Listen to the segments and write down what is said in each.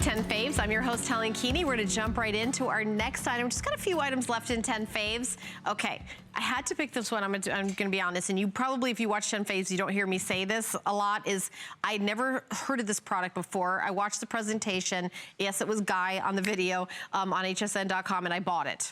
10 Faves. I'm your host, Helen Keeney. We're going to jump right into our next item. Just got a few items left in 10 Faves. Okay, I had to pick this one. I'm gonna be honest, and you probably, if you watch 10 Faves, you don't hear me say this a lot, is I'd never heard of this product before. I watched the presentation. Yes, it was Guy on the video on hsn.com, and I bought it.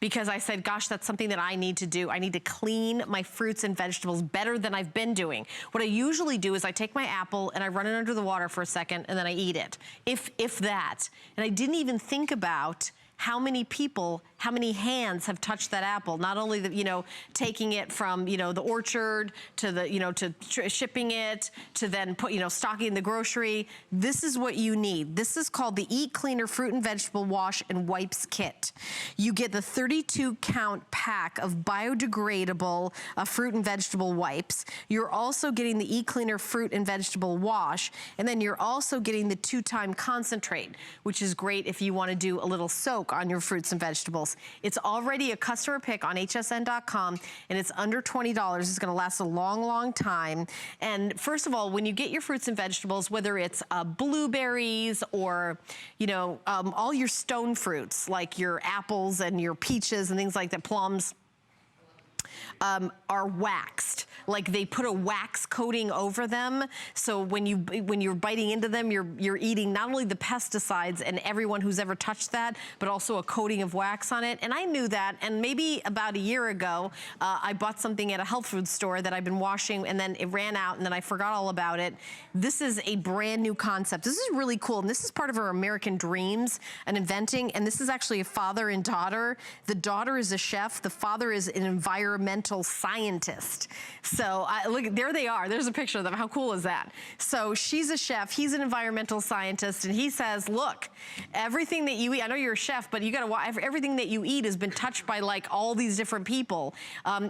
Because I said, gosh, that's something that I need to do. I need to clean my fruits and vegetables better than I've been doing. What I usually do is I take my apple and I run it under the water for a second and then I eat it, if that. And I didn't even think about how many people, how many hands have touched that apple. Not only the, taking it from, the orchard to the, shipping it, to then put, stocking in the grocery. This is what you need. This is called the Eat Cleaner Fruit and Vegetable Wash and Wipes Kit. You get the 32 count pack of biodegradable fruit and vegetable wipes. You're also getting the Eat Cleaner Fruit and Vegetable Wash. And then you're also getting the 2-time concentrate, which is great if you want to do a little soak on your fruits and vegetables. It's already a customer pick on hsn.com and it's under $20. It's gonna last a long, long time. And first of all, when you get your fruits and vegetables, whether it's blueberries or, all your stone fruits, like your apples and your peaches and things like that, plums, are waxed. Like they put a wax coating over them. So when you're biting into them, you're eating not only the pesticides and everyone who's ever touched that, but also a coating of wax on it. And I knew that. And maybe about a year ago, I bought something at a health food store that I've been washing and then it ran out and then I forgot all about it. This is a brand new concept. This is really cool. And this is part of our American dreams and inventing. And this is actually a father and daughter. The daughter is a chef. The father is an environmental scientist. So look, there they are. There's a picture of them. How cool is that? So she's a chef. He's an environmental scientist. And he says, look, everything that you eat, I know you're a chef, but you got to, everything that you eat has been touched by like all these different people.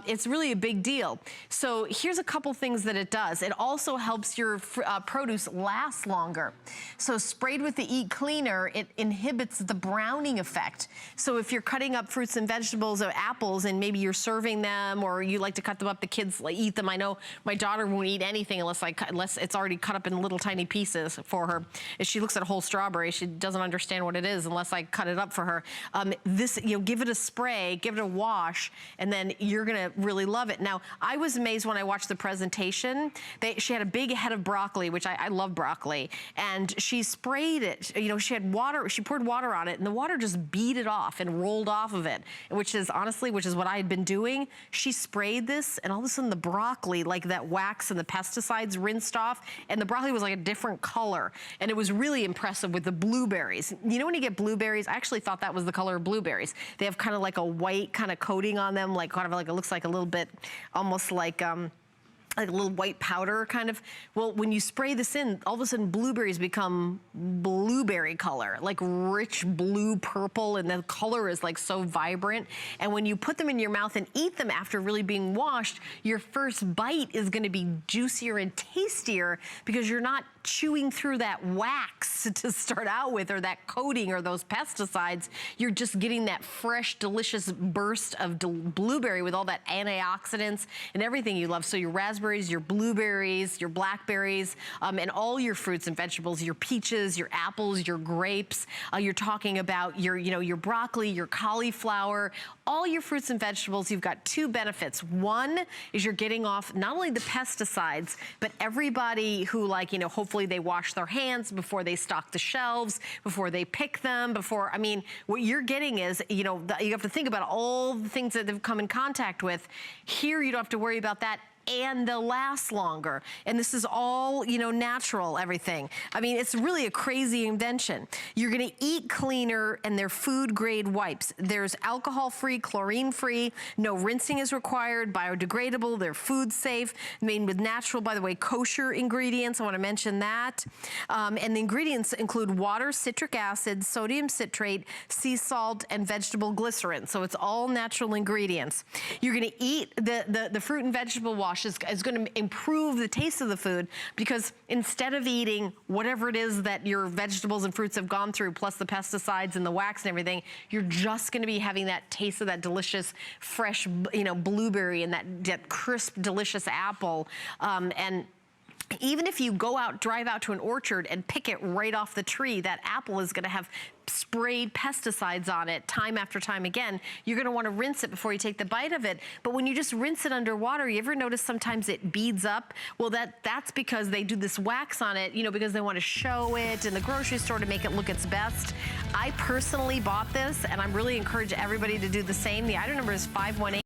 It's really a big deal. So here's a couple things that it does. It also helps your produce last longer. So sprayed with the Eat Cleaner, it inhibits the browning effect. So if you're cutting up fruits and vegetables or apples and maybe you're serving them or you like to cut them up, the kids eat them. I know my daughter won't eat anything unless it's already cut up in little tiny pieces for her. If she looks at a whole strawberry, she doesn't understand what it is unless I cut it up for her. This, give it a spray, give it a wash, and then you're gonna really love it. Now, I was amazed when I watched the presentation. She had a big head of broccoli, which I love broccoli, and she sprayed it. She had water, she poured water on it, and the water just beat it off and rolled off of it, which is what I had been doing. She sprayed this, and all of a sudden the broccoli, like that wax and the pesticides rinsed off, and the broccoli was like a different color. And it was really impressive with the blueberries. When you get blueberries, I actually thought that was the color of blueberries. They have kind of like a white kind of coating on them, like kind of like, it looks like a little bit, almost like a little white powder kind of. Well, when you spray this in, all of a sudden blueberries become blueberry color, like rich blue purple, and the color is like so vibrant. And when you put them in your mouth and eat them after really being washed, your first bite is gonna be juicier and tastier because you're not chewing through that wax to start out with, or that coating or those pesticides. You're just getting that fresh, delicious burst of blueberry with all that antioxidants and everything you love. So your raspberries, your blueberries, your blackberries, and all your fruits and vegetables, your peaches, your apples, your grapes. You're talking about your broccoli, your cauliflower, all your fruits and vegetables. You've got two benefits. One is you're getting off not only the pesticides, but everybody who hopefully they wash their hands before they stock the shelves, before they pick them, what you're getting is, you have to think about all the things that they've come in contact with. Here, you don't have to worry about that. And they'll last longer. And this is all, natural, everything. It's really a crazy invention. You're gonna Eat Cleaner and they're food grade wipes. There's alcohol-free, chlorine-free, no rinsing is required, biodegradable, they're food safe, made with natural, by the way, kosher ingredients. I wanna mention that. And the ingredients include water, citric acid, sodium citrate, sea salt, and vegetable glycerin. So it's all natural ingredients. You're gonna eat the fruit and vegetable wash is going to improve the taste of the food, because instead of eating whatever it is that your vegetables and fruits have gone through, plus the pesticides and the wax and everything, you're just going to be having that taste of that delicious, fresh, blueberry and that crisp, delicious apple. And even if you drive out to an orchard and pick it right off the tree, that apple is gonna have sprayed pesticides on it time after time again. You're gonna wanna rinse it before you take the bite of it. But when you just rinse it underwater, you ever notice sometimes it beads up? Well, that's because they do this wax on it, you know, because they wanna show it in the grocery store to make it look its best. I personally bought this, and I'm really encouraging everybody to do the same. The item number is 518.